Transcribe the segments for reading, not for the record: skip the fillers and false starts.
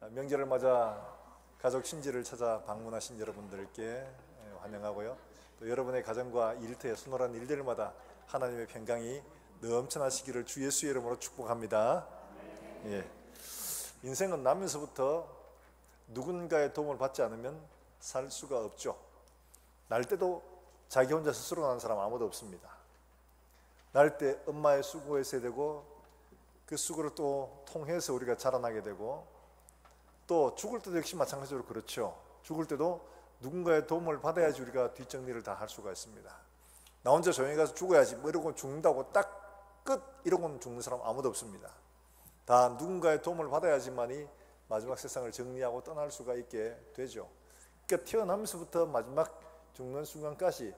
명절을 맞아 가족 친지를 찾아 방문하신 여러분들께 환영하고요. 또 여러분의 가정과 일터에 수월한 일들마다 하나님의 평강이 넘쳐나시기를 주 예수의 이름으로 축복합니다. 예. 인생은 나면서부터 누군가의 도움을 받지 않으면 살 수가 없죠. 날 때도 자기 혼자 스스로 나는 사람 아무도 없습니다. 날 때 엄마의 수고에 세되고 그 수고를 또 통해서 우리가 자라나게 되고, 또 죽을 때도 역시 마찬가지로 그렇죠. 죽을 때도 누군가의 도움을 받아야지 우리가 뒷정리를 다 할 수가 있습니다. 나 혼자 조용히 가서 죽어야지 뭐 이러고 죽는다고 딱 끝 이러고는 죽는 사람 아무도 없습니다. 다 누군가의 도움을 받아야지만이 마지막 세상을 정리하고 떠날 수가 있게 되죠. 그러니까 태어나면서부터 마지막 죽는 순간까지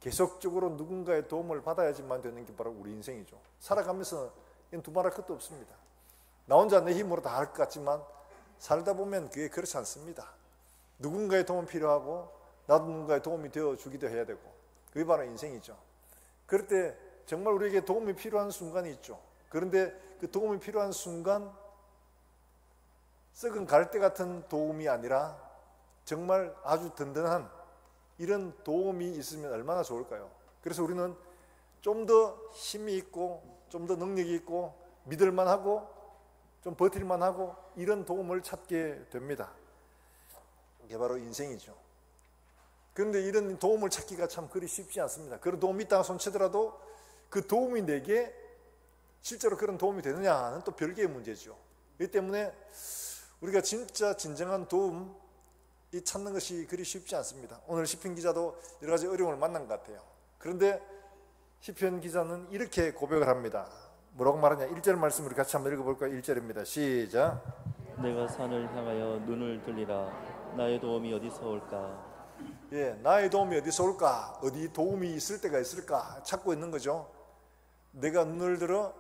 계속적으로 누군가의 도움을 받아야지만 되는 게 바로 우리 인생이죠. 살아가면서 두말할 것도 없습니다. 나 혼자 내 힘으로 다 할 것 같지만 살다 보면 그게 그렇지 않습니다. 누군가의 도움이 필요하고 나도 누군가의 도움이 되어주기도 해야 되고, 그게 바로 인생이죠. 그럴 때 정말 우리에게 도움이 필요한 순간이 있죠. 그런데 그 도움이 필요한 순간 썩은 갈대 같은 도움이 아니라 정말 아주 든든한 이런 도움이 있으면 얼마나 좋을까요? 그래서 우리는 좀 더 힘이 있고 좀 더 능력이 있고 믿을만 하고 좀 버틸만 하고 이런 도움을 찾게 됩니다. 이게 바로 인생이죠. 그런데 이런 도움을 찾기가 참 그리 쉽지 않습니다. 그런 도움이 있다가 손치더라도 그 도움이 내게 실제로 그런 도움이 되느냐는 또 별개의 문제죠. 이 때문에 우리가 진짜 진정한 도움 이 찾는 것이 그리 쉽지 않습니다. 오늘 시편 기자도 여러 가지 어려움을 만난 것 같아요. 그런데 시편 기자는 이렇게 고백을 합니다. 뭐라고 말하냐? 1절 말씀 우리 같이 한번 읽어볼까요? 1절입니다. 시작. 내가 산을 향하여 눈을 들리라. 나의 도움이 어디서 올까? 예, 나의 도움이 어디서 올까? 어디 도움이 있을 때가 있을까? 찾고 있는 거죠. 내가 눈을 들어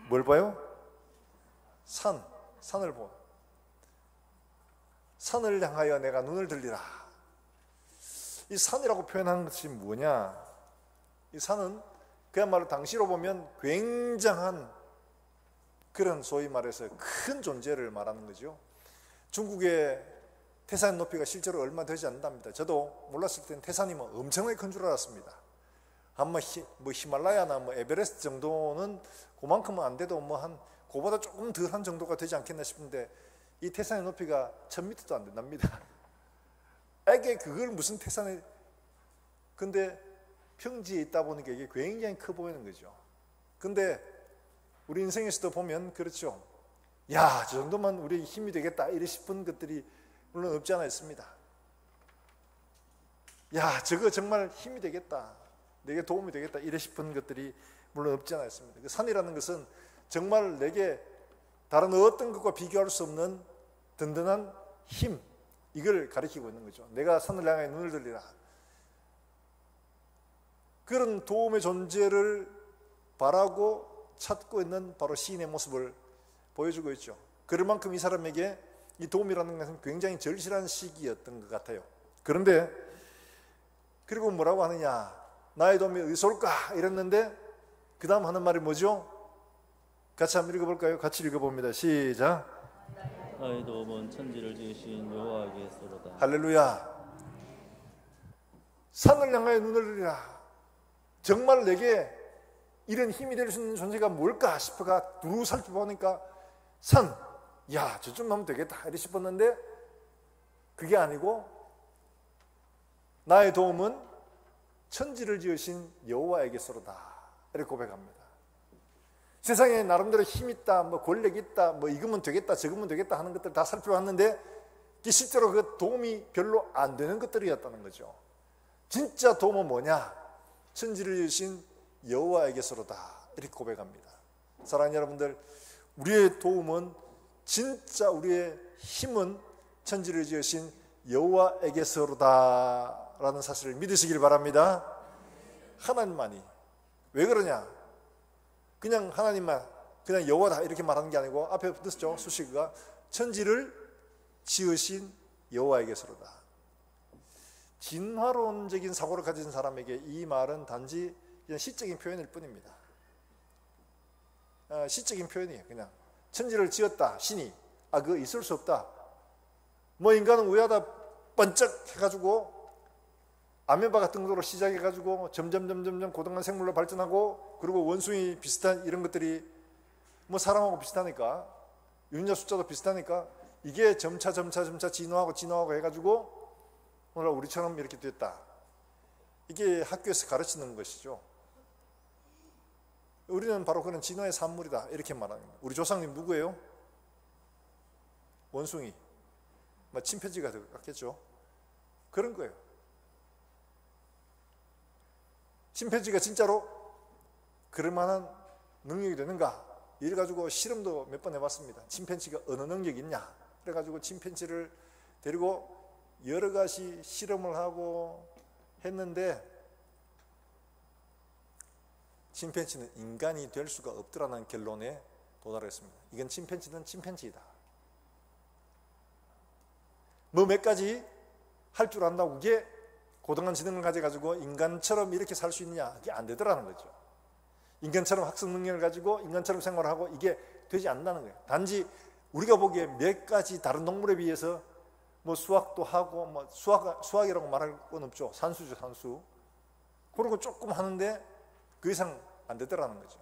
뭘 봐요? 산을 보. 산을 향하여 내가 눈을 들리라. 이 산이라고 표현한 것이 뭐냐? 이 산은 그야말로 당시로 보면 굉장한 그런 소위 말해서 큰 존재를 말하는 거죠. 중국의 태산 높이가 실제로 얼마 되지 않는답니다. 저도 몰랐을 때는 태산이 엄청나게 큰 줄 알았습니다. 아마 히말라야나 에베레스트 정도는 그만큼은 안 돼도 한 그보다 조금 덜한 정도가 되지 않겠나 싶은데 이 태산의 높이가 1000m도 안 된답니다. 에게 그걸 무슨 태산에, 근데 평지에 있다 보니까 이게 굉장히 커 보이는 거죠. 근데 우리 인생에서도 보면 그렇죠. 야, 저 정도면 우리 힘이 되겠다 이래 싶은 것들이 물론 없지 않아 있습니다. 야, 저거 정말 힘이 되겠다, 내게 도움이 되겠다 이래 싶은 것들이 물론 없지 않아 있습니다. 그 산이라는 것은 정말 내게 다른 어떤 것과 비교할 수 없는 든든한 힘, 이걸 가리키고 있는 거죠. 내가 산을 향해 눈을 들리라. 그런 도움의 존재를 바라고 찾고 있는 바로 시인의 모습을 보여주고 있죠. 그럴 만큼 이 사람에게 이 도움이라는 것은 굉장히 절실한 시기였던 것 같아요. 그런데 그리고 뭐라고 하느냐? 나의 도움이 어디서 올까? 이랬는데 그 다음 하는 말이 뭐죠? 같이 한번 읽어볼까요? 같이 읽어봅니다. 시작. 나의 도움은 천지를 지으신 여호와께서로다. 할렐루야. 산을 향하여 눈을 들이라. 정말 내게 이런 힘이 될 수 있는 존재가 뭘까 싶어가 두루 살펴보니까 산, 야, 저쯤 하면 되겠다 이렇게 싶었는데 그게 아니고 나의 도움은 천지를 지으신 여호와에게서로다 이렇게 고백합니다. 세상에 나름대로 힘 있다, 권력 있다, 이거면 되겠다, 저거면 되겠다 하는 것들 다 살펴봤는데 실제로 그 도움이 별로 안 되는 것들이었다는 거죠. 진짜 도움은 뭐냐? 천지를 지으신 여호와에게서로다 이렇게 고백합니다. 사랑하는 여러분들, 우리의 도움은 진짜 우리의 힘은 천지를 지으신 여호와에게서로다 라는 사실을 믿으시길 바랍니다. 하나님만이. 왜 그러냐? 그냥 하나님만, 그냥 여호와다 이렇게 말하는 게 아니고 앞에 듣죠? 수식어가 천지를 지으신 여호와에게서로다. 진화론적인 사고를 가진 사람에게 이 말은 단지 그냥 시적인 표현일 뿐입니다. 시적인 표현이에요. 그냥 천지를 지었다, 신이. 아, 그거 있을 수 없다. 뭐 인간은 우야다 번쩍 해가지고 아메바 같은 것으로 시작해가지고 점점 고등한 생물로 발전하고, 그리고 원숭이 비슷한 이런 것들이 뭐 사람하고 비슷하니까, 유전자 숫자도 비슷하니까 이게 점차 진화하고 해가지고 오늘 우리처럼 이렇게 됐다. 이게 학교에서 가르치는 것이죠. 우리는 바로 그런 진화의 산물이다 이렇게 말하는 거예요. 우리 조상님 누구예요? 원숭이, 침팬지가 더 같겠죠. 그런 거예요. 침팬지가 진짜로 그럴 만한 능력이 되는가? 이래가지고 실험도 몇 번 해봤습니다. 침팬지가 어느 능력이 있냐? 그래가지고 침팬지를 데리고 여러 가지 실험을 하고 했는데, 침팬지는 인간이 될 수가 없더라는 결론에 도달했습니다. 이건 침팬지는 침팬지이다. 뭐 몇 가지 할 줄 안다고 그게 고등한 지능을 가져가지고 인간처럼 이렇게 살 수 있느냐? 그게 안 되더라는 거죠. 인간처럼 학습 능력을 가지고 인간처럼 생활을 하고 이게 되지 않는다는 거예요. 단지 우리가 보기에 몇 가지 다른 동물에 비해서 뭐 수학도 하고, 뭐 수학이라고 말할 건 없죠. 산수죠, 산수. 그러고 조금 하는데 그 이상 안 되더라는 거죠.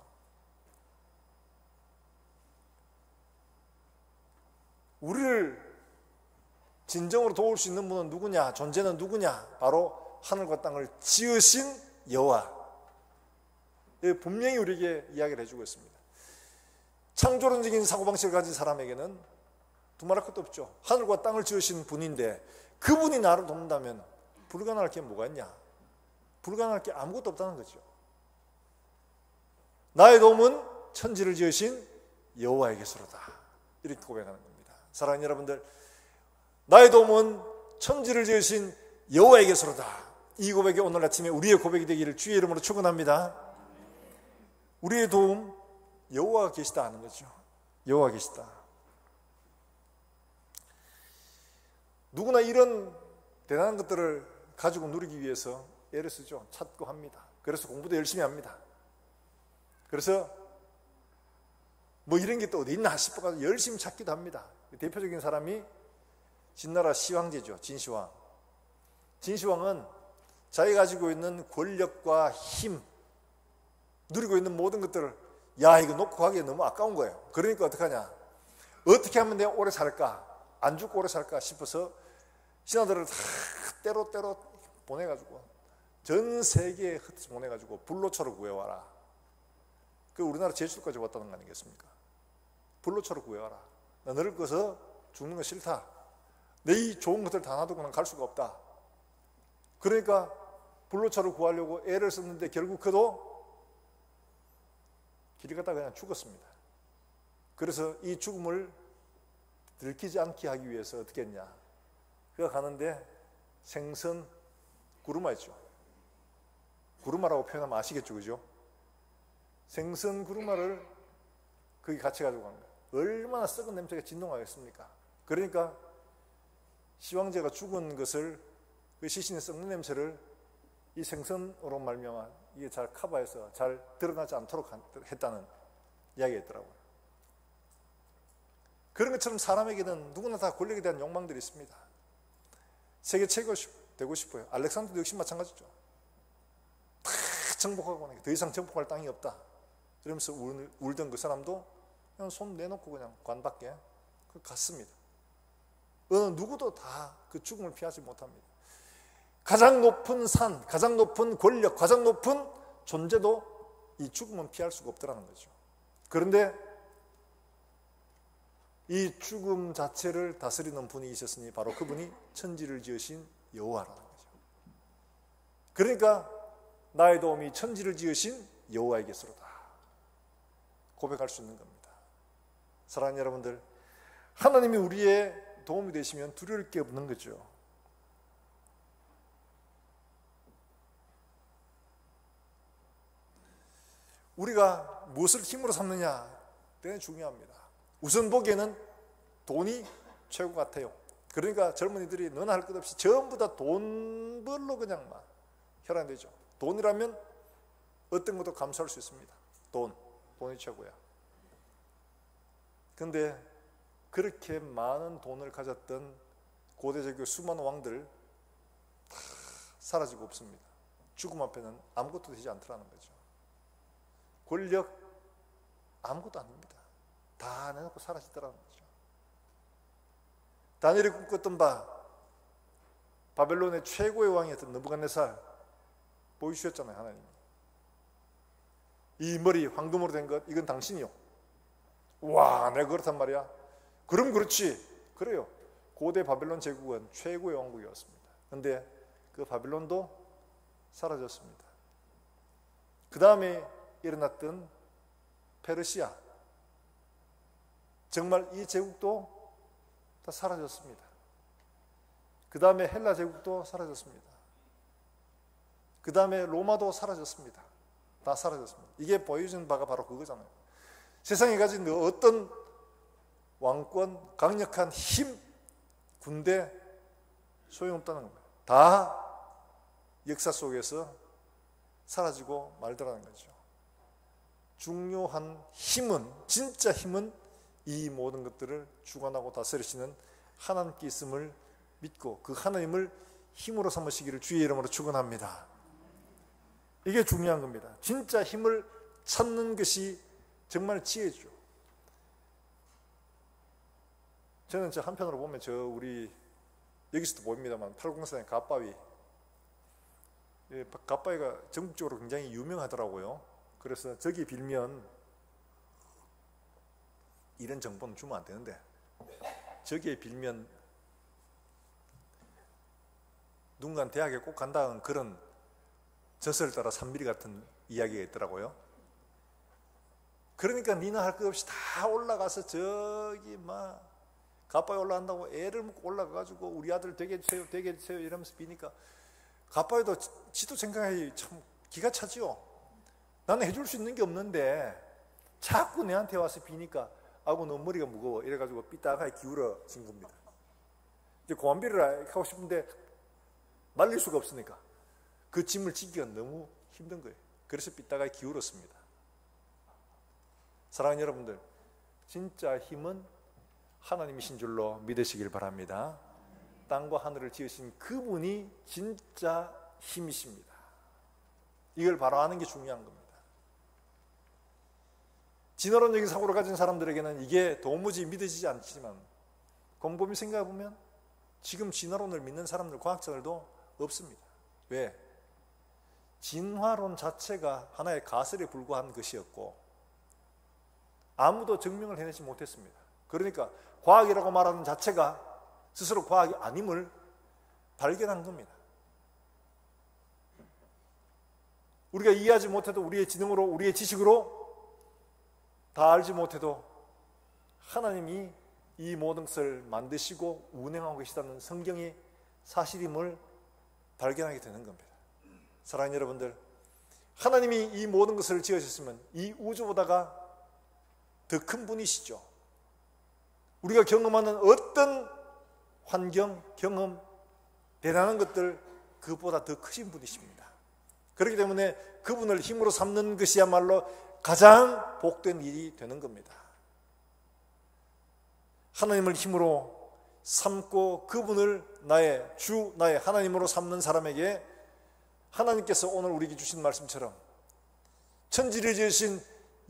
우리를 진정으로 도울 수 있는 분은 누구냐? 존재는 누구냐? 바로 하늘과 땅을 지으신 여호와. 분명히 우리에게 이야기를 해주고 있습니다. 창조론적인 사고방식을 가진 사람에게는 두말할 것도 없죠. 하늘과 땅을 지으신 분인데 그분이 나를 돕는다면 불가능할 게 뭐가 있냐? 불가능할 게 아무것도 없다는 거죠. 나의 도움은 천지를 지으신 여호와에게서로다. 이렇게 고백하는 겁니다. 사랑하는 여러분들, 나의 도움은 천지를 지으신 여호와에게서로다. 이 고백이 오늘 아침에 우리의 고백이 되기를 주의 이름으로 축원합니다. 우리의 도움, 여호와가 계시다 하는 거죠. 여호와가 계시다. 누구나 이런 대단한 것들을 가지고 누리기 위해서 애를 쓰죠. 찾고 합니다. 그래서 공부도 열심히 합니다. 그래서 뭐 이런 게 또 어디 있나 싶어서 열심히 찾기도 합니다. 대표적인 사람이 진나라 시황제죠. 진시황. 진시황은 자기가 가지고 있는 권력과 힘, 누리고 있는 모든 것들을 이거 놓고 가기에 너무 아까운 거예요. 그러니까 어떡하냐? 어떻게 하면 내가 오래 살까? 안 죽고 오래 살까 싶어서 신하들을 다 때로 보내가지고 전 세계에 흩어져 보내가지고 불로초를 구해와라. 그 우리나라 제주도까지 왔다는 거 아니겠습니까? 불로초를 구해와라. 나 늙어서 죽는 거 싫다. 내 이 좋은 것들 다 놔두고는 갈 수가 없다. 그러니까 불로초를 구하려고 애를 썼는데 결국 그도 길이 가다가 그냥 죽었습니다. 그래서 이 죽음을 들키지 않게 하기 위해서 어떻게 했냐? 그가 가는데 생선 구루마 있죠. 구루마라고 표현하면 아시겠죠, 그죠? 생선 구루마를 거기 같이 가지고 간 거예요. 얼마나 썩은 냄새가 진동하겠습니까? 그러니까 시황제가 죽은 것을, 그 시신의 썩는 냄새를 이 생선으로 말미암아 이게 잘 커버해서 잘 드러나지 않도록 했다는 이야기가 있더라고요. 그런 것처럼 사람에게는 누구나 다 권력에 대한 욕망들이 있습니다. 세계 최고 되고 싶어요. 알렉산더도 역시 마찬가지죠. 다 정복하고 나니까 더 이상 정복할 땅이 없다. 그러면서 울던 그 사람도 그냥 손 내놓고 그냥 관 밖에 갔습니다. 어느 누구도 다 그 죽음을 피하지 못합니다. 가장 높은 산, 가장 높은 권력, 가장 높은 존재도 이 죽음은 피할 수가 없더라는 거죠. 그런데 이 죽음 자체를 다스리는 분이 있었으니 바로 그분이 천지를 지으신 여호와라는 거죠. 그러니까 나의 도움이 천지를 지으신 여호와에게서로다 고백할 수 있는 겁니다. 사랑하는 여러분들, 하나님이 우리의 도움이 되시면 두려울 게 없는 거죠. 우리가 무엇을 힘으로 삼느냐 되게 중요합니다. 우선 보기에는 돈이 최고 같아요. 그러니까 젊은이들이 너나 할 것 없이 전부 다 돈벌로 그냥 막 혈안되죠. 돈이라면 어떤 것도 감수할 수 있습니다. 돈이 최고야. 근데 그렇게 많은 돈을 가졌던 고대 제국의 수많은 왕들 다 사라지고 없습니다. 죽음 앞에는 아무것도 되지 않더라는 거죠. 권력 아무것도 아닙니다. 다 내놓고 사라지더라는 거죠. 다니엘이 꿈꿨던 바 바벨론의 최고의 왕이었던 느부갓네살 보여주셨잖아요. 하나님, 이 머리 황금으로 된 것 이건 당신이요. 와, 내가 그렇단 말이야. 그럼 그렇지. 그래요. 고대 바벨론 제국은 최고의 왕국이었습니다. 그런데 그 바벨론도 사라졌습니다. 그 다음에 일어났던 페르시아, 정말 이 제국도 다 사라졌습니다. 그 다음에 헬라 제국도 사라졌습니다. 그 다음에 로마도 사라졌습니다. 다 사라졌습니다. 이게 보여준 바가 바로 그거잖아요. 세상에 가진 어떤 왕권, 강력한 힘, 군대 소용없다는 거예요. 다 역사 속에서 사라지고 말더라는 거죠. 중요한 힘은, 진짜 힘은 이 모든 것들을 주관하고 다스리시는 하나님께 있음을 믿고 그 하나님을 힘으로 삼으시기를 주의 이름으로 축원합니다. 이게 중요한 겁니다. 진짜 힘을 찾는 것이 정말 지혜죠. 저는 저 한편으로 보면 우리 여기서도 보입니다만 팔공산의 갓바위, 갓바위가 전국적으로 굉장히 유명하더라고요. 그래서 저기 빌면 이런 정보는 주면 안 되는데 저기에 빌면 누군가 대학에 꼭 간다는 그런 젖을 따라 산비리 같은 이야기가 있더라고요. 그러니까 니나 할 것 없이 다 올라가서 저기 막 갓바위 올라간다고 애를 먹고 올라가가지고 우리 아들 되게 해주세요, 되게 해주세요 이러면서 비니까 갓바위도 지도 생각하기 참 기가 차지요. 나는 해줄 수 있는 게 없는데 자꾸 내한테 와서 비니까 아이고 너 머리가 무거워 이래가지고 삐딱하게 기울어진 겁니다. 이제 고안비를 하고 싶은데 말릴 수가 없으니까 그 짐을 지기가 너무 힘든 거예요. 그래서 삐딱하게 기울었습니다. 사랑하는 여러분들, 진짜 힘은 하나님이신 줄로 믿으시길 바랍니다. 땅과 하늘을 지으신 그분이 진짜 힘이십니다. 이걸 바로 아는 게 중요한 겁니다. 진화론적인 사고를 가진 사람들에게는 이게 도무지 믿어지지 않지만 곰곰이 생각해보면 지금 진화론을 믿는 사람들, 과학자들도 없습니다. 왜? 진화론 자체가 하나의 가설에 불과한 것이었고 아무도 증명을 해내지 못했습니다. 그러니까 과학이라고 말하는 자체가 스스로 과학이 아님을 발견한 겁니다. 우리가 이해하지 못해도 우리의 지능으로, 우리의 지식으로 다 알지 못해도 하나님이 이 모든 것을 만드시고 운행하고 계시다는 성경의 사실임을 발견하게 되는 겁니다. 사랑하는 여러분들, 하나님이 이 모든 것을 지으셨으면 이 우주보다가 더 큰 분이시죠. 우리가 경험하는 어떤 환경, 경험, 대단한 것들 그것보다 더 크신 분이십니다. 그렇기 때문에 그분을 힘으로 삼는 것이야말로 가장 복된 일이 되는 겁니다. 하나님을 힘으로 삼고 그분을 나의 주, 나의 하나님으로 삼는 사람에게 하나님께서 오늘 우리에게 주신 말씀처럼 천지를 지으신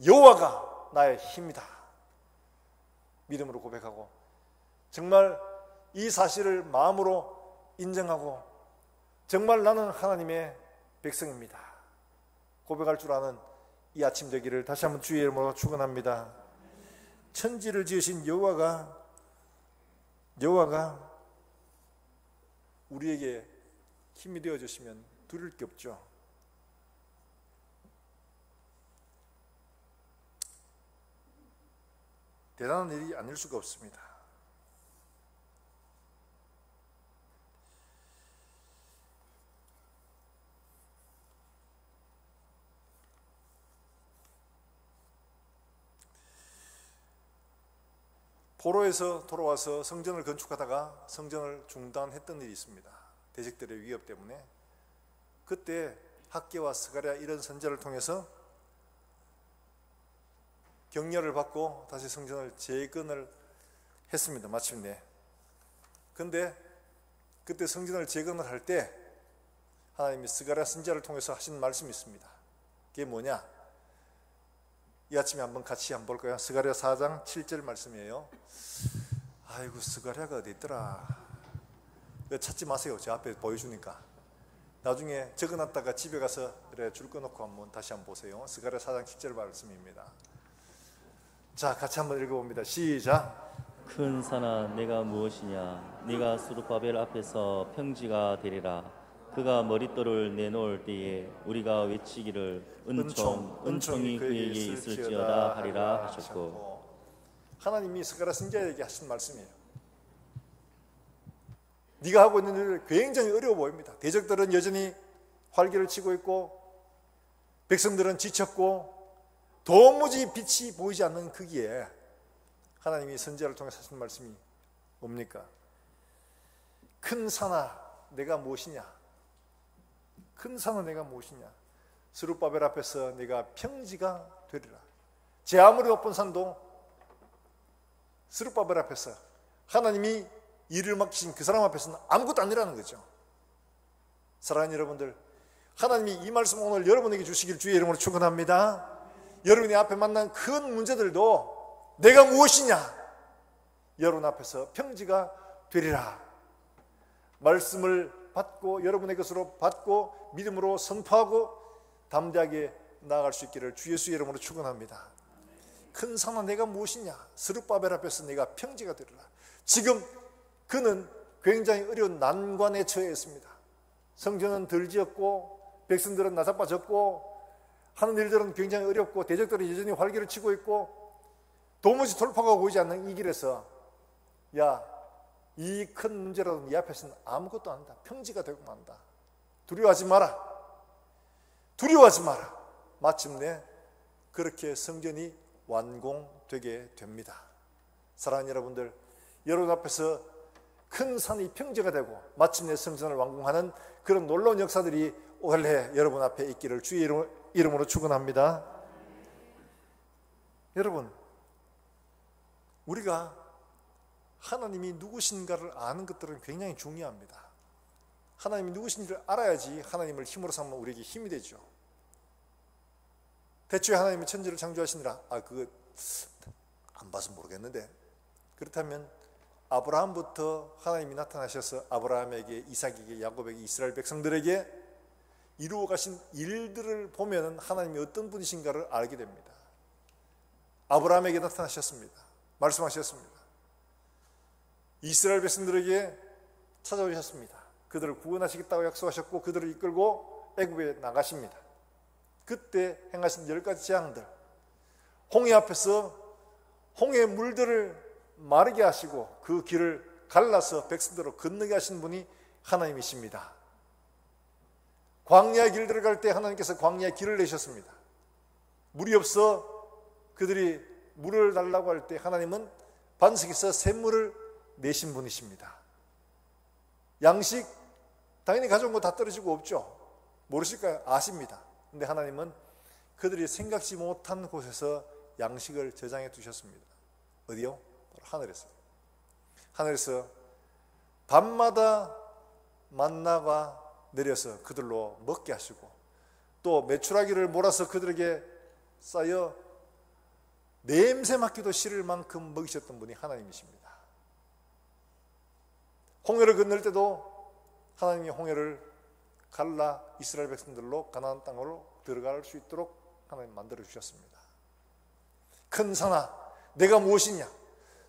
여호와가 나의 힘이다. 믿음으로 고백하고 정말 이 사실을 마음으로 인정하고 정말 나는 하나님의 백성입니다. 고백할 줄 아는 이 아침 되기를 다시 한번 주의 이름으로 축원합니다. 천지를 지으신 여호와가 우리에게 힘이 되어 주시면 두려울 게 없죠. 대단한 일이 아닐 수가 없습니다. 포로에서 돌아와서 성전을 건축하다가 성전을 중단했던 일이 있습니다. 대적들의 위협 때문에. 그때 학개와 스가랴 이런 선지자를 통해서 격려를 받고 다시 성전을 재건을 했습니다. 마침내. 근데 그때 성전을 재건을 할 때 하나님이 스가랴 선지자를 통해서 하신 말씀이 있습니다. 그게 뭐냐? 이 아침에 한번 같이 한번 볼까요? 스가랴 4장 7절 말씀이에요. 아이고, 스가랴가 어디 있더라? 찾지 마세요. 제 앞에 보여주니까. 나중에 적어놨다가 집에 가서 그래 줄 꺼놓고 한번 다시 한번 보세요. 스가랴 4장 7절 말씀입니다. 자, 같이 한번 읽어봅니다. 시작. 큰 산아 내가 무엇이냐 네가 스룹바벨 앞에서 평지가 되리라. 그가 머릿돌을 내놓을 때에 우리가 외치기를 은총이 그에게 있을지어다 하리라 하셨고. 하나님이 스가랴 선지자에게 하신 말씀이에요. 네가 하고 있는 일 굉장히 어려워 보입니다. 대적들은 여전히 활기를 치고 있고 백성들은 지쳤고 도무지 빛이 보이지 않는 거기에 하나님이 선지자를 통해서 하신 말씀이 뭡니까? 큰 산아 내가 무엇이냐? 큰 산은 내가 무엇이냐? 스룹바벨 앞에서 내가 평지가 되리라. 제 아무리 높은 산도 스룹바벨 앞에서 하나님이 일을 맡기신 그 사람 앞에서는 아무것도 아니라는 거죠. 사랑하는 여러분들, 하나님이 이 말씀 오늘 여러분에게 주시길 주의 이름으로 축원합니다. 여러분이 앞에 만난 큰 문제들도 내가 무엇이냐? 여러분 앞에서 평지가 되리라. 말씀을 받고 여러분의 것으로 받고 믿음으로 선포하고 담대하게 나아갈 수 있기를 주 예수의 이름으로 축원합니다. 큰 산은 내가 무엇이냐? 스룹바벨 앞에서 내가 평지가 되리라. 지금 그는 굉장히 어려운 난관에 처해 있습니다. 성전은 덜 지었고 백성들은 나사빠졌고 하는 일들은 굉장히 어렵고 대적들은 여전히 활기를 치고 있고 도무지 돌파가 보이지 않는 이 길에서 야, 이 큰 문제라도 네 앞에서는 아무것도 아니다. 평지가 되고 만다. 두려워하지 마라. 두려워하지 마라. 마침내 그렇게 성전이 완공되게 됩니다. 사랑하는 여러분들, 여러분 앞에서 큰 산이 평지가 되고 마침내 성전을 완공하는 그런 놀라운 역사들이 올해 여러분 앞에 있기를 주의 이름으로 축원합니다. 여러분, 우리가 하나님이 누구신가를 아는 것들은 굉장히 중요합니다. 하나님이 누구신지를 알아야지 하나님을 힘으로 삼으면 우리에게 힘이 되죠. 대초에 하나님이 천지를 창조하시니라. 그거 안 봐서 모르겠는데, 그렇다면 아브라함부터 하나님이 나타나셔서 아브라함에게, 이삭에게, 야곱에게, 이스라엘 백성들에게 이루어 가신 일들을 보면 하나님이 어떤 분이신가를 알게 됩니다. 아브라함에게 나타나셨습니다. 말씀하셨습니다. 이스라엘 백성들에게 찾아오셨습니다. 그들을 구원하시겠다고 약속하셨고 그들을 이끌고 애굽에 나가십니다. 그때 행하신 10가지 재앙들, 홍해 앞에서 홍해 물들을 마르게 하시고 그 길을 갈라서 백성들로 건너게 하신 분이 하나님이십니다. 광야의 길 들어갈 때 하나님께서 광야의 길을 내셨습니다. 물이 없어 그들이 물을 달라고 할 때 하나님은 반석에서 샘물을 내신 분이십니다. 양식 당연히 가져온 거 다 떨어지고 없죠. 모르실까요? 아십니다. 근데 하나님은 그들이 생각지 못한 곳에서 양식을 저장해 두셨습니다. 어디요? 바로 하늘에서. 하늘에서 밤마다 만나가 내려서 그들로 먹게 하시고 또 메추라기를 몰아서 그들에게 쌓여 냄새 맡기도 싫을 만큼 먹이셨던 분이 하나님이십니다. 홍해를 건널 때도 하나님이 홍해를 갈라 이스라엘 백성들로 가나안 땅으로 들어갈 수 있도록 하나님 만들어 주셨습니다. 큰 산아 내가 무엇이냐?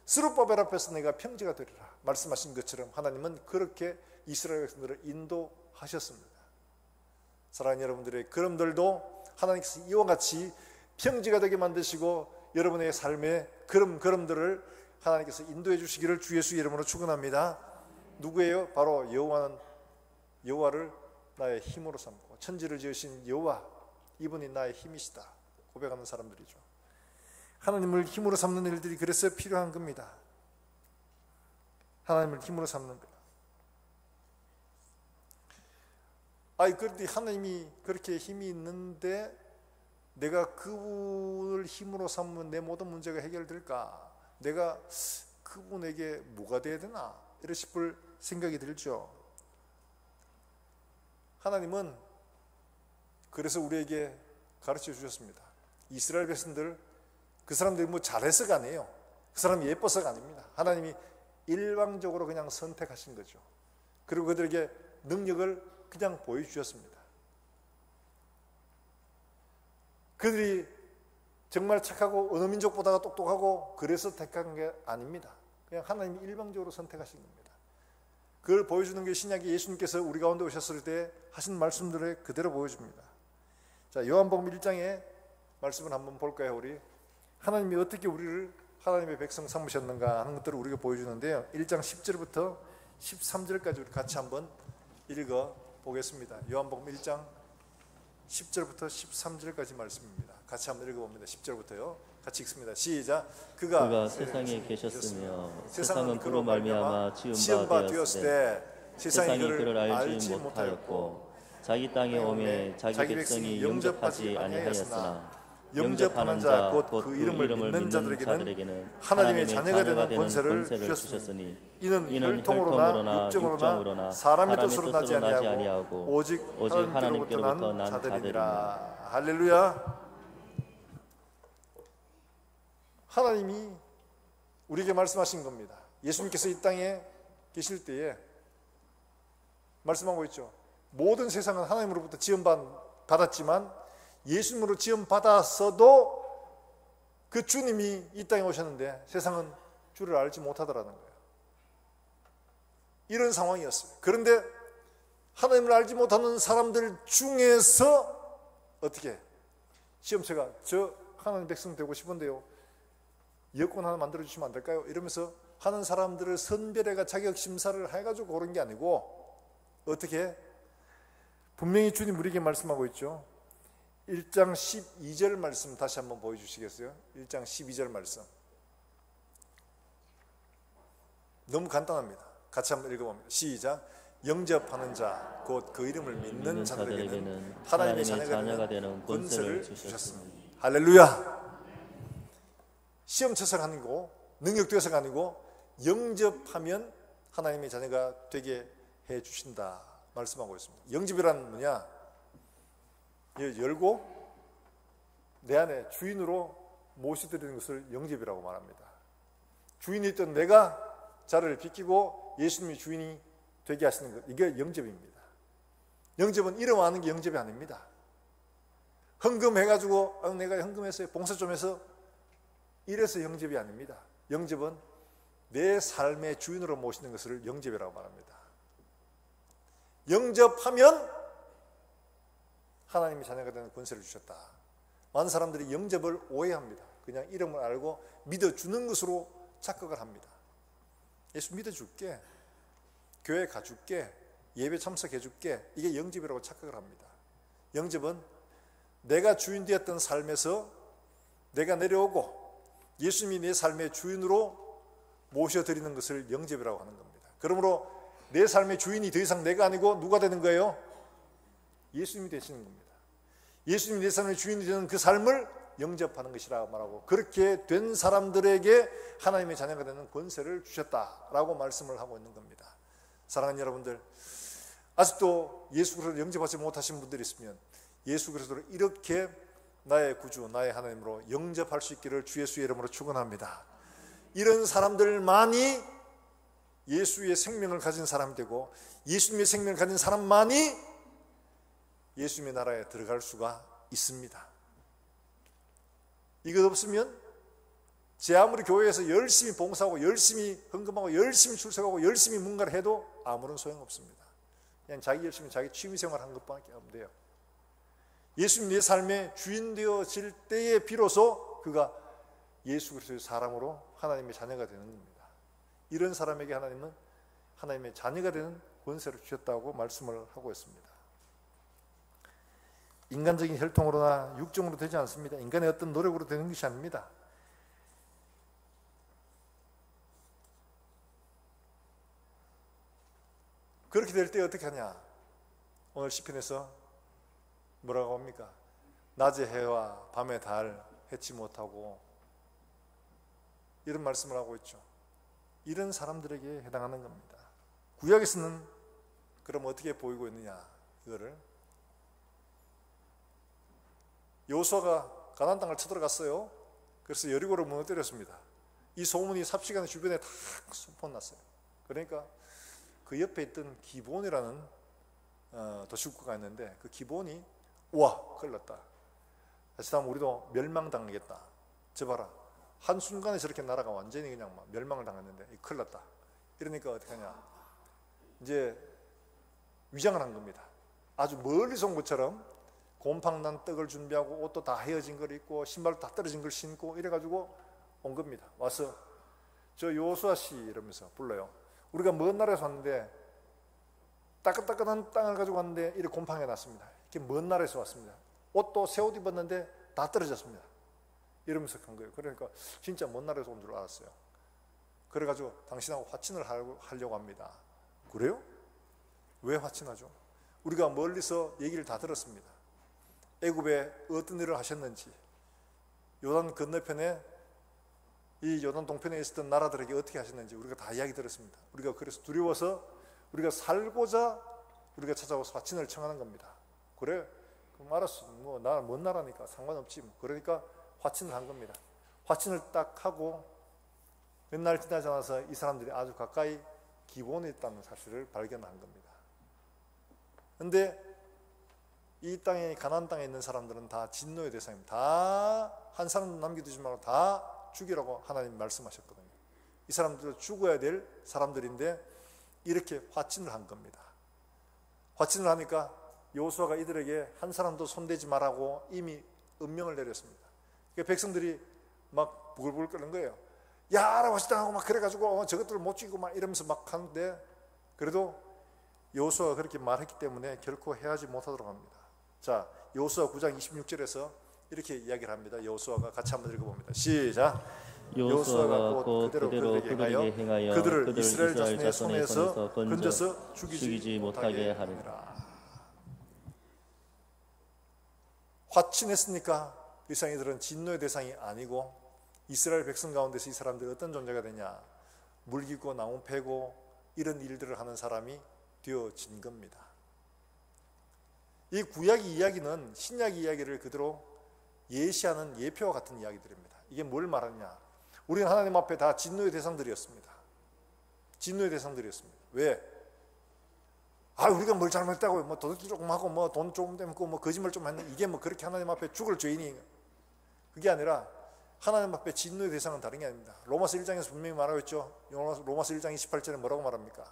스룹바벨 앞에서 내가 평지가 되리라 말씀하신 것처럼 하나님은 그렇게 이스라엘 백성들을 인도하셨습니다. 사랑하는 여러분들의 걸음들도 하나님께서 이와 같이 평지가 되게 만드시고 여러분의 삶의 걸음들을 하나님께서 인도해 주시기를 주 예수 이름으로 축원합니다. 누구예요? 바로 여호와를 나의 힘으로 삼고 천지를 지으신 여호와, 이분이 나의 힘이시다 고백하는 사람들이죠. 하나님을 힘으로 삼는 일들이 그래서 필요한 겁니다. 하나님을 힘으로 삼는 것. 그런데 하나님이 그렇게 힘이 있는데 내가 그분을 힘으로 삼으면 내 모든 문제가 해결될까? 내가 그분에게 뭐가 돼야 되나 이래 싶을 생각이 들죠. 하나님은 그래서 우리에게 가르쳐 주셨습니다. 이스라엘 백성들, 그 사람들이 뭐 잘해서가 아니에요. 그 사람이 예뻐서가 아닙니다. 하나님이 일방적으로 그냥 선택하신 거죠. 그리고 그들에게 능력을 그냥 보여주셨습니다. 그들이 정말 착하고 어느 민족보다 똑똑하고 그래서 택한 게 아닙니다. 그냥 하나님이 일방적으로 선택하신 겁니다. 그걸 보여주는 게 신약의 예수님께서 우리 가운데 오셨을 때 하신 말씀들을 그대로 보여줍니다. 자, 요한복음 1장의 말씀을 한번 볼까요? 우리 하나님이 어떻게 우리를 하나님의 백성 삼으셨는가 하는 것들을 우리가 보여주는데요. 1장 10절부터 13절까지 우리 같이 한번 읽어 보겠습니다. 요한복음 1장 10절부터 13절까지 말씀입니다. 같이 한번 읽어봅니다. 10절부터요. 같이 읽습니다. 시작. 그가 세상에 계셨으며 세상은 그로 말미암아 지은 바 되었을 때 세상이 그를 알지 못하였고 자기 땅에 오매 자기 백성이 영접하지 아니하였으나 영접하는 자 곧 그 이름을 믿는 자들에게는 하나님의 자녀가 되는 권세를 주셨으니 이는 혈통으로나 육정으로나 사람의 뜻으로 나지 아니하고 오직 하나님께로부터 난 자들이라. 할렐루야. 하나님이 우리에게 말씀하신 겁니다. 예수님께서 이 땅에 계실 때에 말씀하고 있죠. 모든 세상은 하나님으로부터 지음받았지만 예수님으로 지음받았어도 그 주님이 이 땅에 오셨는데 세상은 주를 알지 못하더라는 거예요. 이런 상황이었어요. 그런데 하나님을 알지 못하는 사람들 중에서 어떻게 시험체가 저 하나님 백성 되고 싶은데요, 여권 하나 만들어주시면 안 될까요? 이러면서 하는 사람들을 선별해가 자격심사를 해가지고 고른 게 아니고 어떻게 분명히 주님 우리에게 말씀하고 있죠. 1장 12절 말씀 다시 한번 보여주시겠어요? 1장 12절 말씀 너무 간단합니다. 같이 한번 읽어봅니다. 시작. 영접하는 자 곧 그 이름을 믿는 자들에게는 하나님의 자녀가 되는 권세를 주셨습니다. 할렐루야. 시험 쳐서가 아니고 능력 되어서가 아니고 영접하면 하나님의 자녀가 되게 해 주신다 말씀하고 있습니다. 영접이란 뭐냐? 열고 내 안에 주인으로 모셔드리는 것을 영접이라고 말합니다. 주인이 있던 내가 자리를 비키고 예수님이 주인이 되게 하시는 것, 이게 영접입니다. 영접은 이름 아는 게 영접이 아닙니다. 헌금해가지고 내가 헌금했어요, 봉사 좀 해서 이래서 영접이 아닙니다. 영접은 내 삶의 주인으로 모시는 것을 영접이라고 말합니다. 영접하면 하나님이 자녀가 되는 권세를 주셨다. 많은 사람들이 영접을 오해합니다. 그냥 이름을 알고 믿어주는 것으로 착각을 합니다. 예수 믿어줄게, 교회 가줄게, 예배 참석해줄게, 이게 영접이라고 착각을 합니다. 영접은 내가 주인 되었던 삶에서 내가 내려오고 예수님이 내 삶의 주인으로 모셔드리는 것을 영접이라고 하는 겁니다. 그러므로 내 삶의 주인이 더 이상 내가 아니고 누가 되는 거예요? 예수님이 되시는 겁니다. 예수님이 내 삶의 주인이 되는 그 삶을 영접하는 것이라고 말하고, 그렇게 된 사람들에게 하나님의 자녀가 되는 권세를 주셨다라고 말씀을 하고 있는 겁니다. 사랑하는 여러분들, 아직도 예수 그리스도를 영접하지 못하신 분들이 있으면 예수 그리스도를 이렇게 나의 구주, 나의 하나님으로 영접할 수 있기를 주 예수의 이름으로 축원합니다. 이런 사람들만이 예수의 생명을 가진 사람이 되고 예수님의 생명을 가진 사람만이 예수님의 나라에 들어갈 수가 있습니다. 이것 없으면 제 아무리 교회에서 열심히 봉사하고 열심히 헌금하고 열심히 출석하고 열심히 뭔가를 해도 아무런 소용없습니다. 그냥 자기 열심히 자기 취미생활 한 것밖에 안 돼요. 예수님 내 삶의 주인 되어질 때에 비로소 그가 예수 그리스도의 사람으로 하나님의 자녀가 되는 겁니다. 이런 사람에게 하나님은 하나님의 자녀가 되는 권세를 주셨다고 말씀을 하고 있습니다. 인간적인 혈통으로나 육정으로 되지 않습니다. 인간의 어떤 노력으로 되는 것이 아닙니다. 그렇게 될 때 어떻게 하냐? 오늘 시편에서 뭐라고 합니까? 낮의 해와 밤의 달 해치 못하고 이런 말씀을 하고 있죠. 이런 사람들에게 해당하는 겁니다. 구약에서는 그럼 어떻게 보이고 있느냐, 이거를 여호수아가 가나안 땅을 쳐들어갔어요. 그래서 여리고를 무너뜨렸습니다. 이 소문이 삽시간 주변에 다 선포났어요. 그러니까 그 옆에 있던 기브온이라는 도시국가가 있는데 그 기브온이 우와 큰일 났다, 다시 다음 우리도 멸망당하겠다, 저 봐라 한순간에 저렇게 나라가 완전히 그냥 막 멸망을 당했는데 큰일 났다, 이러니까 어떻게 하냐, 이제 위장을 한 겁니다. 아주 멀리서 온 것처럼 곰팡난 떡을 준비하고 옷도 다 헤어진 걸 입고 신발도 다 떨어진 걸 신고 이래가지고 온 겁니다. 와서 저 여호수아 씨 이러면서 불러요. 우리가 먼 나라에서 왔는데 따끈따끈한 땅을 가지고 왔는데 이렇게 곰팡이 났습니다. 이렇게 먼 나라에서 왔습니다. 옷도 새 옷 입었는데 다 떨어졌습니다. 이러면서 간 거예요. 그러니까 진짜 먼 나라에서 온 줄 알았어요. 그래가지고 당신하고 화친을 하려고 합니다. 그래요? 왜 화친하죠? 우리가 멀리서 얘기를 다 들었습니다. 애굽에 어떤 일을 하셨는지, 요단 건너편에 이 요단 동편에 있었던 나라들에게 어떻게 하셨는지 우리가 다 이야기 들었습니다. 우리가 그래서 두려워서 우리가 살고자 우리가 찾아와서 화친을 청하는 겁니다. 그래? 그럼 알았어. 뭐 나 먼 나라니까 상관없지. 뭐. 그러니까 화친을 한 겁니다. 화친을 딱 하고 몇 날 지나지 않아서 이 사람들이 아주 가까이 기브온에 있다는 사실을 발견한 겁니다. 근데 이 땅에, 가나안 땅에 있는 사람들은 다 진노의 대상입니다. 다 한 사람도 남겨두지 말고 다 죽이라고 하나님 말씀하셨거든요. 이 사람들 죽어야 될 사람들인데 이렇게 화친을 한 겁니다. 화친을 하니까 여호수아가 이들에게 한 사람도 손대지 말라고 이미 음명을 내렸습니다. 그러니까 백성들이 막 부글부글 끓는 거예요. 야, 알아보시다 하고 막 그래가지고 저것들을 못 죽이고 막 이러면서 막 하는데, 그래도 여호수아가 그렇게 말했기 때문에 결코 해하지 못하도록 합니다. 자, 여호수아 9장 26절에서 이렇게 이야기를 합니다. 여호수아가 같이 한번 읽어봅니다. 시작. 여호수아가 곧 그대로 그들에게 행하여 그들을 이스라엘 자손의 손에서 건져서 죽이지 못하게 하리라. 화친했으니까 이 이들은 진노의 대상이 아니고 이스라엘 백성 가운데서 이 사람들이 어떤 존재가 되냐, 물기고 나무 패고 이런 일들을 하는 사람이 되어진 겁니다. 이 구약 이야기는 신약 이야기를 그대로 예시하는 예표와 같은 이야기들입니다. 이게 뭘 말하냐, 우리는 하나님 앞에 다 진노의 대상들이었습니다. 진노의 대상들이었습니다. 왜? 우리가 뭘 잘못했다고, 뭐 도둑질 조금 하고, 뭐 돈 조금 떼먹고, 뭐 거짓말 좀 했는데 이게 뭐 그렇게 하나님 앞에 죽을 죄인이, 그게 아니라 하나님 앞에 진노의 대상은 다른 게 아닙니다. 로마서 1장에서 분명히 말하고 있죠. 로마서 1장 28절에 뭐라고 말합니까?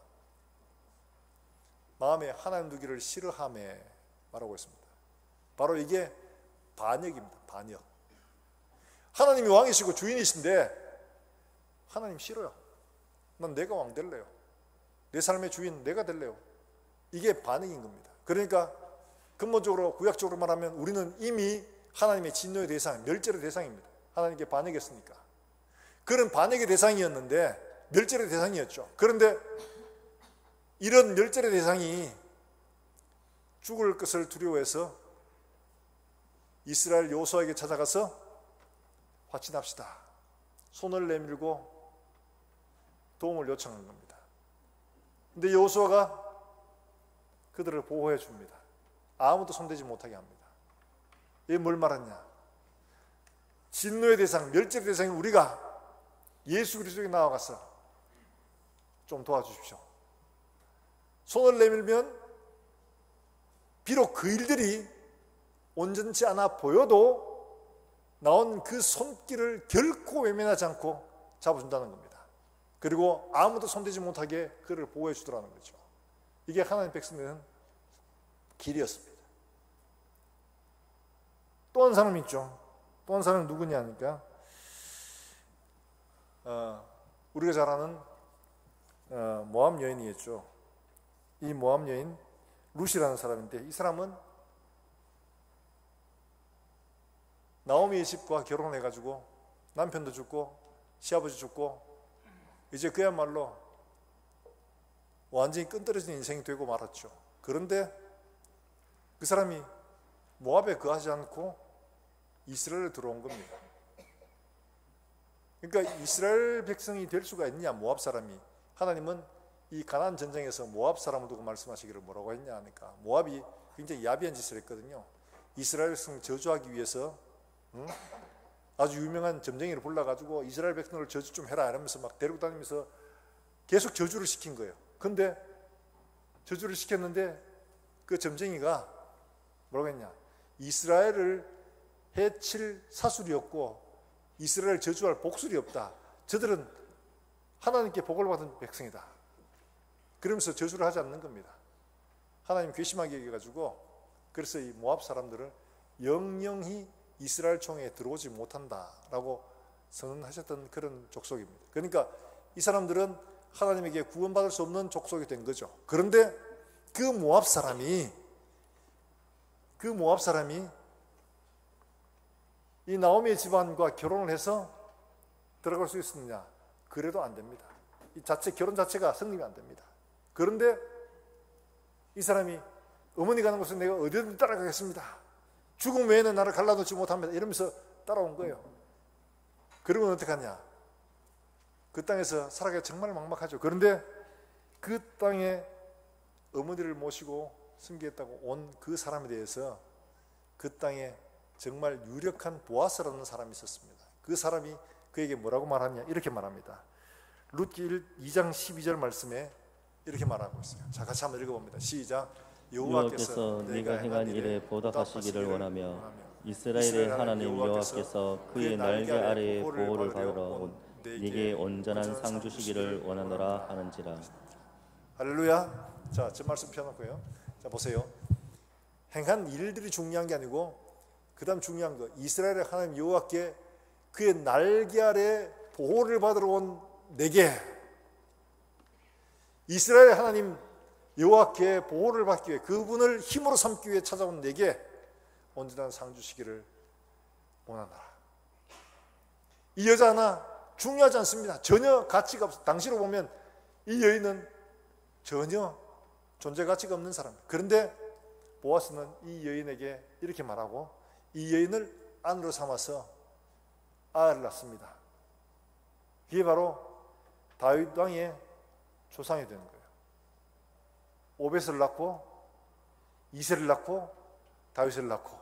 마음에 하나님 두기를 싫어함에 말하고 있습니다. 바로 이게 반역입니다. 반역. 하나님이 왕이시고 주인이신데 하나님 싫어요. 난 내가 왕 될래요. 내 삶의 주인 내가 될래요. 이게 반역인 겁니다. 그러니까 근본적으로 구약적으로 말하면 우리는 이미 하나님의 진노의 대상, 멸절의 대상입니다. 하나님께 반역했으니까. 그런 반역의 대상이었는데, 멸절의 대상이었죠. 그런데 이런 멸절의 대상이 죽을 것을 두려워해서 이스라엘 여호수아에게 찾아가서 화친합시다, 손을 내밀고 도움을 요청한 겁니다. 근데 여호수아가 그들을 보호해 줍니다. 아무도 손대지 못하게 합니다. 이게 뭘 말하냐, 진노의 대상, 멸절의 대상이 우리가 예수 그리스도에 나아가서 좀 도와주십시오. 손을 내밀면 비록 그 일들이 온전치 않아 보여도 나온 그 손길을 결코 외면하지 않고 잡아준다는 겁니다. 그리고 아무도 손대지 못하게 그를 보호해 주더라는 거죠. 이게 하나님 백성들은 길이었습니다. 또 한 사람 있죠. 또 한 사람은 누구냐 하니까 우리가 잘 아는 모압 여인이었죠. 이 모압 여인 룻이라는 사람인데, 이 사람은 나오미의 집과 결혼해가지고 남편도 죽고 시아버지 죽고 이제 그야말로 완전히 끈떨어진 인생이 되고 말았죠. 그런데 그 사람이 모압에 거하지 않고 이스라엘에 들어온 겁니다. 그러니까 이스라엘 백성이 될 수가 있냐, 모압 사람이. 하나님은 이 가나안 전쟁에서 모압 사람을 두고 말씀하시기를 뭐라고 했냐 하니까, 모압이 굉장히 야비한 짓을 했거든요. 이스라엘 백성 저주하기 위해서 아주 유명한 점쟁이를 불러가지고 이스라엘 백성을 저주 좀 해라 이러면서 막 데리고 다니면서 계속 저주를 시킨 거예요. 근데 저주를 시켰는데 그 점쟁이가 뭐라고 했냐, 이스라엘을 해칠 사술이 없고 이스라엘을 저주할 복술이 없다. 저들은 하나님께 복을 받은 백성이다. 그러면서 저주를 하지 않는 겁니다. 하나님 괘씸하게 여겨가지고, 그래서 이 모압 사람들을 영영히 이스라엘 총회에 들어오지 못한다라고 선언하셨던 그런 족속입니다. 그러니까 이 사람들은 하나님에게 구원받을 수 없는 족속이 된 거죠. 그런데 그 모압 사람이 이 나오미의 집안과 결혼을 해서 들어갈 수 있느냐? 그래도 안 됩니다. 이 결혼 자체가 성립이 안 됩니다. 그런데 이 사람이 어머니 가는 곳에 내가 어디든 따라가겠습니다. 죽음 외에는 나를 갈라놓지 못합니다. 이러면서 따라온 거예요. 그러면 어떡하냐? 그 땅에서 살아가기 정말 막막하죠. 그런데 그 땅에 어머니를 모시고 숨기겠다고 온 그 사람에 대해서 그 땅에 정말 유력한 보아스라는 사람이 있었습니다. 그 사람이 그에게 뭐라고 말하냐? 이렇게 말합니다. 룻기 2장 12절 말씀에 이렇게 말하고 있어요. 자, 같이 한번 읽어봅니다. 시작. 여호와께서 네가 행한 일에 보답하시기를 원하며 이스라엘의 하나님 여호와께서 그의 날개 아래에 보호를 받으러 온 네게 온전한 상 주시기를 원하노라 하는지라. 할렐루야. 자, 저 말씀 펴놓고요. 자, 보세요. 행한 일들이 중요한 게 아니고 그 다음 중요한 거, 이스라엘의 하나님 여호와께 그의 날개 아래 보호를 받으러 온 내게, 이스라엘의 하나님 여호와께 보호를 받기 위해, 그분을 힘으로 삼기 위해 찾아온 내게 온전한 상 주시기를 원하노라. 이 여자 하나 중요하지 않습니다. 전혀 가치가 없어. 당시로 보면 이 여인은 전혀 존재 가치가 없는 사람. 그런데 보아스는 이 여인에게 이렇게 말하고 이 여인을 아내로 삼아서 아를 낳습니다. 이게 바로 다윗 왕의 조상이 되는 거예요. 오벳을 낳고 이세를 낳고 다윗을 낳고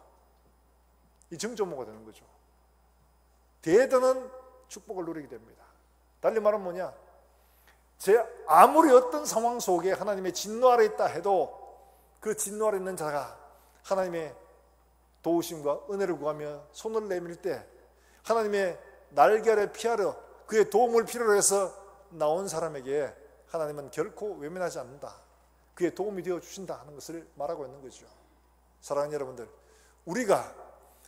이 정조모가 되는 거죠. 대단한 축복을 누리게 됩니다. 달리 말하면 뭐냐? 아무리 어떤 상황 속에 하나님의 진노 아래 있다 해도 그 진노 아래 있는 자가 하나님의 도우심과 은혜를 구하며 손을 내밀 때 하나님의 날개 아래 피하러 그의 도움을 필요로 해서 나온 사람에게 하나님은 결코 외면하지 않는다. 그의 도움이 되어 주신다 하는 것을 말하고 있는 거죠. 사랑하는 여러분들, 우리가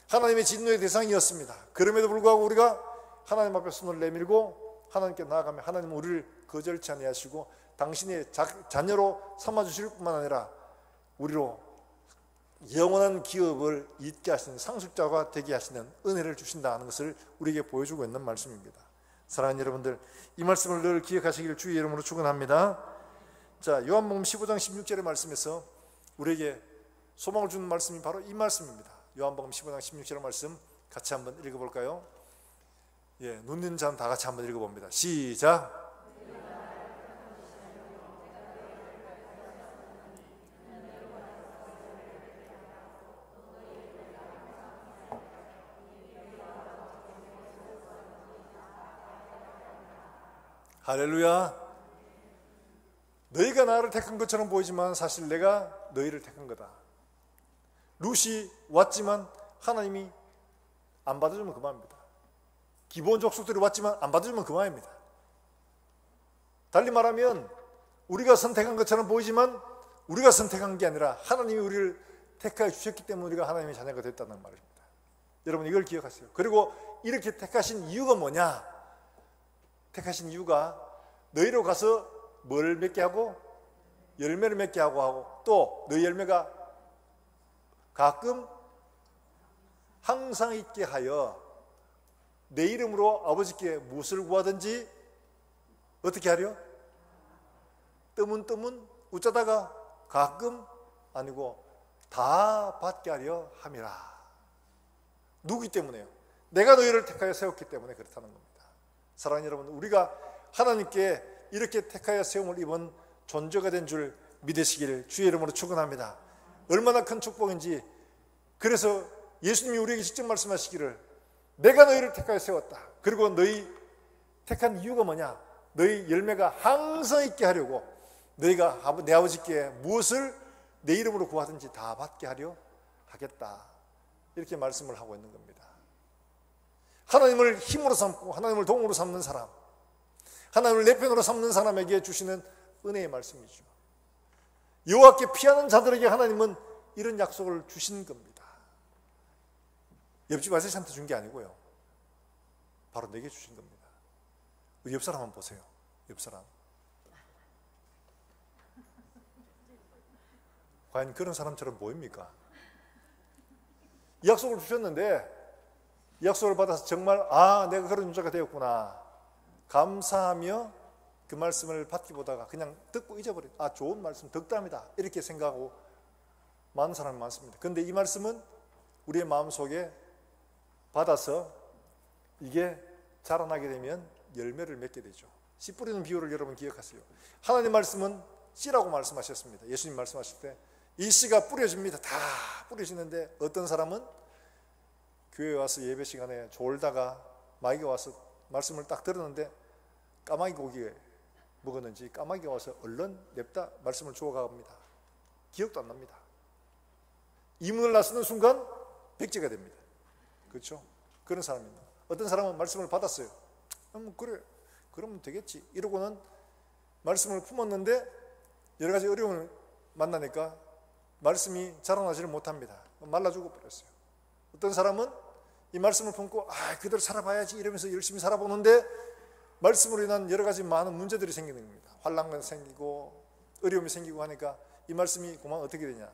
하나님의 진노의 대상이었습니다. 그럼에도 불구하고 우리가 하나님 앞에 손을 내밀고 하나님께 나아가면 하나님은 우리를 거절치 아니하시고 당신의 자녀로 삼아주실 뿐만 아니라 우리로 영원한 기업을 잇게 하시는 상속자가 되게 하시는 은혜를 주신다 하는 것을 우리에게 보여주고 있는 말씀입니다. 사랑하는 여러분들, 이 말씀을 늘 기억하시기를 주의 이름으로 축원합니다. 자, 요한복음 15장 16절의 말씀에서 우리에게 소망을 주는 말씀이 바로 이 말씀입니다. 요한복음 15장 16절의 말씀 같이 한번 읽어볼까요? 예, 눈 있는 자는 다 같이 한번 읽어봅니다. 시작. 할렐루야. 너희가 나를 택한 것처럼 보이지만 사실 내가 너희를 택한 거다. 룻이 왔지만 하나님이 안 받아주면 그만입니다. 기본 족속들이 왔지만 안 받아주면 그만입니다. 달리 말하면 우리가 선택한 것처럼 보이지만 우리가 선택한 게 아니라 하나님이 우리를 택하여 주셨기 때문에 우리가 하나님의 자녀가 됐다는 말입니다. 여러분 이걸 기억하세요. 그리고 이렇게 택하신 이유가 뭐냐? 택하신 이유가 너희로 가서 뭘 맺게 하고 열매를 맺게 하고 또 너희 열매가 가끔 항상 있게 하여 내 이름으로 아버지께 무엇을 구하든지 어떻게 하려? 뜨문뜨문 웃자다가 가끔 아니고 다 받게 하려 함이라. 누구기 때문에요? 내가 너희를 택하여 세웠기 때문에 그렇다는 겁니다. 사랑하는 여러분, 우리가 하나님께 이렇게 택하여 세움을 입은 존재가 된 줄 믿으시길 주의 이름으로 축원합니다. 얼마나 큰 축복인지. 그래서 예수님이 우리에게 직접 말씀하시기를 내가 너희를 택하여 세웠다. 그리고 너희 택한 이유가 뭐냐? 너희 열매가 항상 있게 하려고, 너희가 내 아버지께 무엇을 내 이름으로 구하든지 다 받게 하려 하겠다. 이렇게 말씀을 하고 있는 겁니다. 하나님을 힘으로 삼고 하나님을 도움으로 삼는 사람, 하나님을 내 편으로 삼는 사람에게 주시는 은혜의 말씀이죠. 여호와께 피하는 자들에게 하나님은 이런 약속을 주신 겁니다. 옆집 아저씨한테 준 게 아니고요, 바로 내게 주신 겁니다. 우리 옆 사람 한번 보세요. 옆 사람. 과연 그런 사람처럼 보입니까? 이 약속을 주셨는데 이 약속을 받아서 정말 내가 그런 존재가 되었구나 감사하며 그 말씀을 받기보다가 그냥 듣고 잊어버린, 좋은 말씀, 덕담이다 이렇게 생각하고 많은 사람이 많습니다. 그런데 이 말씀은 우리의 마음속에 받아서 이게 자라나게 되면 열매를 맺게 되죠. 씨 뿌리는 비유를 여러분 기억하세요. 하나님 말씀은 씨라고 말씀하셨습니다. 예수님 말씀하실 때 이 씨가 뿌려집니다. 다 뿌려지는데 어떤 사람은 교회에 와서 예배 시간에 졸다가 마귀가 와서 말씀을 딱 들었는데 까마귀 고기 먹었는지 까마귀가 와서 얼른 냅다 말씀을 주워갑니다. 기억도 안 납니다. 이문을 나서는 순간 백제가 됩니다. 그렇죠? 그런 사람입니다. 어떤 사람은 말씀을 받았어요. 그래, 그러면 되겠지 이러고는 말씀을 품었는데 여러 가지 어려움을 만나니까 말씀이 자라나지를 못합니다. 말라 죽어버렸어요. 어떤 사람은 이 말씀을 품고 그대로 살아봐야지 이러면서 열심히 살아보는데 말씀으로 인한 여러 가지 많은 문제들이 생기는 겁니다. 환난이 생기고 어려움이 생기고 하니까 이 말씀이 그만 어떻게 되냐,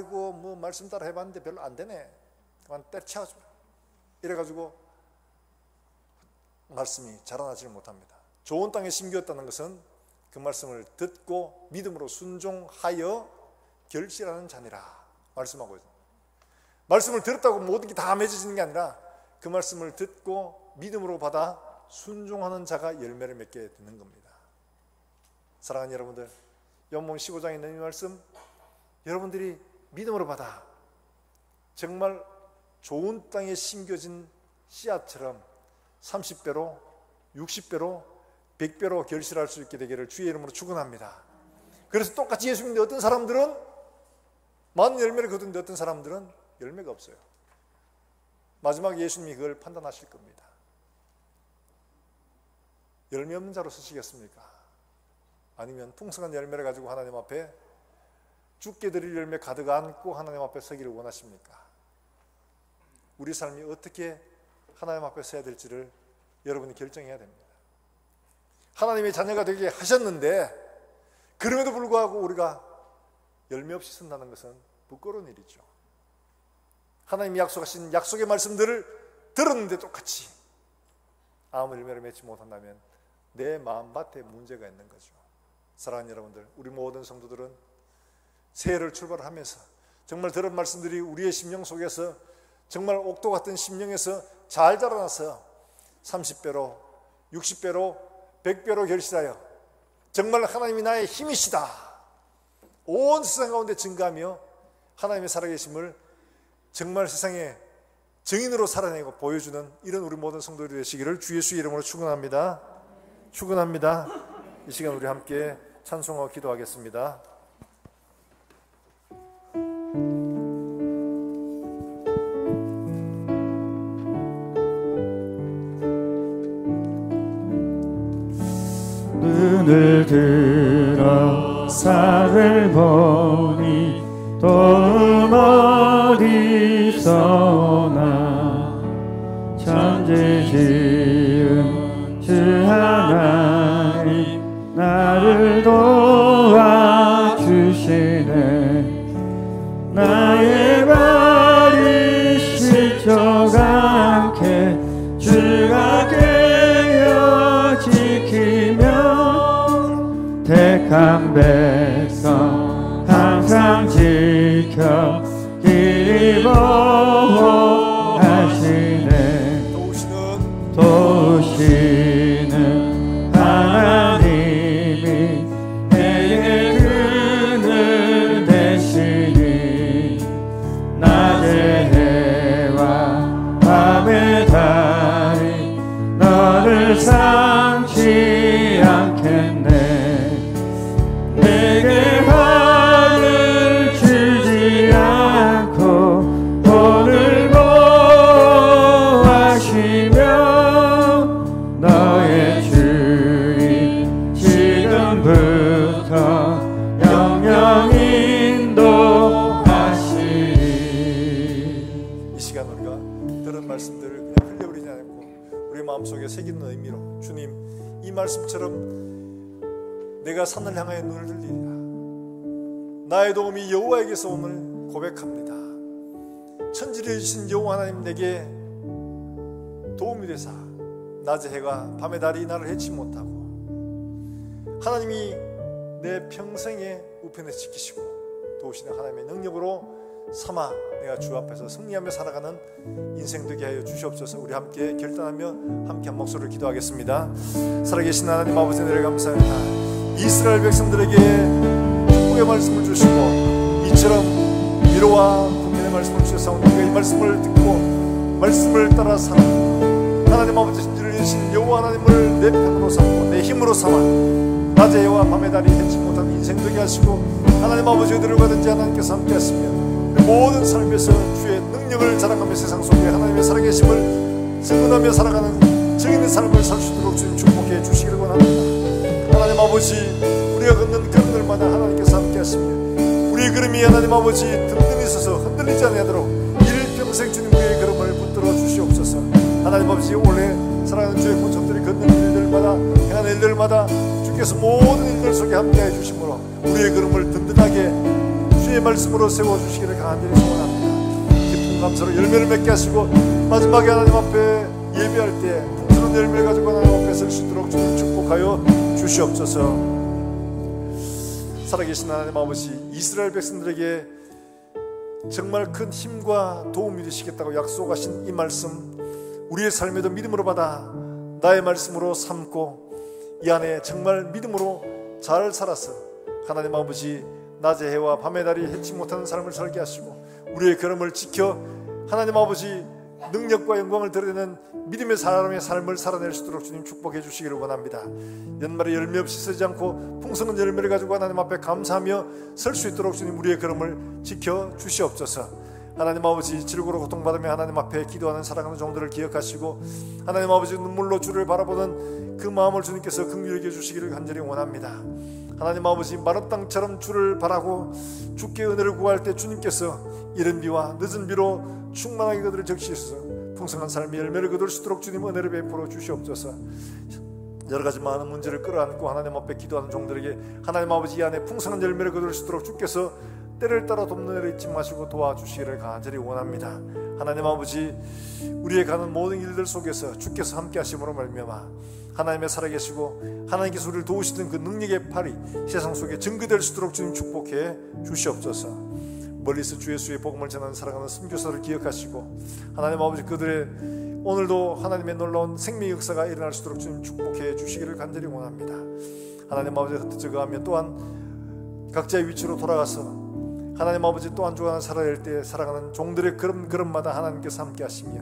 뭐 말씀 따라 해봤는데 별로 안 되네, 그만 때려쳐가지고 이래가지고 말씀이 자라나지를 못합니다. 좋은 땅에 심겼다는 것은 그 말씀을 듣고 믿음으로 순종하여 결실하는 자니라 말씀하고 있습니다. 말씀을 들었다고 모든 게 다 맺어지는 게 아니라 그 말씀을 듣고 믿음으로 받아 순종하는 자가 열매를 맺게 되는 겁니다. 사랑하는 여러분들, 요한복음 15장에 있는 이 말씀 여러분들이 믿음으로 받아 정말 좋은 땅에 심겨진 씨앗처럼 30배로 60배로 100배로 결실할 수 있게 되기를 주의 이름으로 축원합니다. 그래서 똑같이 예수 믿는 어떤 사람들은 많은 열매를 거두는데 어떤 사람들은 열매가 없어요. 마지막에 예수님이 그걸 판단하실 겁니다. 열매 없는 자로 서시겠습니까? 아니면 풍성한 열매를 가지고 하나님 앞에 죽게 드릴 열매 가득 안고 하나님 앞에 서기를 원하십니까? 우리 삶이 어떻게 하나님 앞에 서야 될지를 여러분이 결정해야 됩니다. 하나님의 자녀가 되게 하셨는데 그럼에도 불구하고 우리가 열매 없이 선다는 것은 부끄러운 일이죠. 하나님이 약속하신 약속의 말씀들을 들었는데 똑같이 아무 열매를 맺지 못한다면 내 마음밭에 문제가 있는 거죠. 사랑하는 여러분들, 우리 모든 성도들은 새해를 출발하면서 정말 들은 말씀들이 우리의 심령 속에서 정말 옥도 같은 심령에서 잘 자라나서 30배로 60배로 100배로 결실하여 정말 하나님이 나의 힘이시다 온 세상 가운데 증가하며 하나님의 살아계심을 정말 세상에 증인으로 살아내고 보여주는 이런 우리 모든 성도들이 되시기를 주 예수의 이름으로 축원합니다. 축원합니다. 이 시간 우리 함께 찬송하고 기도하겠습니다. 눈을 들어 산을 보니 또 어디서나 천지 지은 주 하나님 나를 도와주시네. 나의 발이 실족 않게 주가 깨어 지키며 택한 백성 항상 지켜 길이 보호하시네. 도우시는 내게 그늘 되시니 낮의 해와 밤의 달이 너를 삼지 않겠네. 내게 화를 주지 않고 오늘 보호하시며 너의 주인 지금부터 영영 인도하시리. 이 시간 우리가 들은 말씀들을 그냥 흘려버리지 않고 우리 마음속에 새기는 의미로, 주님, 이 말씀처럼 내가 산을 향하여 눈을 들리리라. 나의 도움이 여호와에게서 오늘 고백합니다. 천지를 주신 여호와 하나님, 내게 도움이 되사 낮의 해가 밤의 달이 나를 해치 못하고, 하나님이 내 평생의 우편에 지키시고 도우시는 하나님의 능력으로 삼아 내가 주 앞에서 승리하며 살아가는 인생 되게 하여 주시옵소서. 우리 함께 결단하며 함께 한 목소리를 기도하겠습니다. 살아계신 하나님 아버지, 내를 감사합니다. 이스라엘 백성들에게 축복의 말씀을 주시고 이처럼 위로와 국민의 말씀을 주셔서 우리가 이 말씀을 듣고 말씀을 따라 살아 하나님 아버지 신주신 여호와 하나님을 내 편으로 삼고 내 힘으로 삼아 낮의 해와 밤의 달이 해치 못하는 인생 되게 하시고, 하나님 아버지 어디를 가든지 하나님께서 함께 하시며 모든 삶에서 주의 능력을 자랑하며 세상 속에 하나님의 살아계심을 증언하며 살아가는 정인의 삶을 살 수 있도록 주님 축복해 주시기를 원합니다. 하나님 아버지, 우리가 걷는 걸음들마다 하나님께서 함께 하시며 우리의 걸음이 하나님 아버지 든든히 서서 흔들리지 않도록 일평생 주님 우리의 걸음을 붙들어 주시옵소서. 하나님 아버지, 올해 사랑하는 주의 본성들이 걷는 일들마다 행하는 일들마다 주께서 모든 일들 속에 함께해 주심으로 우리의 걸음을 든든하게 주의 말씀으로 세워주시기를 간절히 소원합니다. 기쁜 감사로 열매를 맺게 하시고 마지막에 하나님 앞에 예배할 때 풍성한 열매를 가지고 하나님 앞에 설 수 있도록 주님 축복하여 주시옵소서. 살아계신 하나님 아버지, 이스라엘 백성들에게 정말 큰 힘과 도움이 되시겠다고 약속하신 이 말씀, 우리의 삶에도 믿음으로 받아 나의 말씀으로 삼고 이 안에 정말 믿음으로 잘 살아서 하나님 아버지 낮의 해와 밤의 달이 해치 못하는 삶을 살게 하시고 우리의 걸음을 지켜 하나님 아버지 능력과 영광을 드러내는 믿음의 사람의 삶을 살아낼 수 있도록 주님 축복해 주시기를 원합니다. 연말에 열매 없이 서지 않고 풍성한 열매를 가지고 하나님 앞에 감사하며 설 수 있도록 주님 우리의 걸음을 지켜 주시옵소서. 하나님 아버지, 질고로 고통받으며 하나님 앞에 기도하는 사랑하는 종들을 기억하시고 하나님 아버지 눈물로 주를 바라보는 그 마음을 주님께서 긍휼히 여겨 주시기를 간절히 원합니다. 하나님 아버지, 마른 땅처럼 주를 바라고 주께 은혜를 구할 때 주님께서 이른 비와 늦은 비로 충만하게 그들을 적시셔서 풍성한 삶의 열매를 거둘 수 있도록 주님 은혜를 베풀어 주시옵소서. 여러가지 많은 문제를 끌어안고 하나님 앞에 기도하는 종들에게 하나님 아버지 이 안에 풍성한 열매를 거둘 수 있도록 주께서 때를 따라 돕는 일을 잊지 마시고 도와주시기를 간절히 원합니다. 하나님 아버지, 우리의 가는 모든 일들 속에서 주께서 함께 하심으로 말미암아 하나님의 살아계시고 하나님께서 우리를 도우시던 그 능력의 팔이 세상 속에 증거될 수 있도록 주님 축복해 주시옵소서. 멀리서 주 예수의 복음을 전하는 사랑하는 선교사를 기억하시고 하나님 아버지, 그들의 오늘도 하나님의 놀라운 생명의 역사가 일어날 수 있도록 주님 축복해 주시기를 간절히 원합니다. 하나님 아버지, 흩어져가며 또한 각자의 위치로 돌아가서 하나님 아버지 또한 주와 살아낼 때 살아가는 종들의 걸음마다 하나님께서 함께 하시며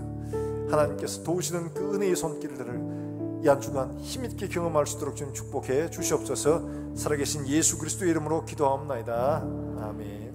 하나님께서 도우시는 그 은혜의 손길들을 이 한 주간 힘있게 경험할 수 있도록 주님 축복해 주시옵소서. 살아계신 예수 그리스도의 이름으로 기도하옵나이다. 아멘.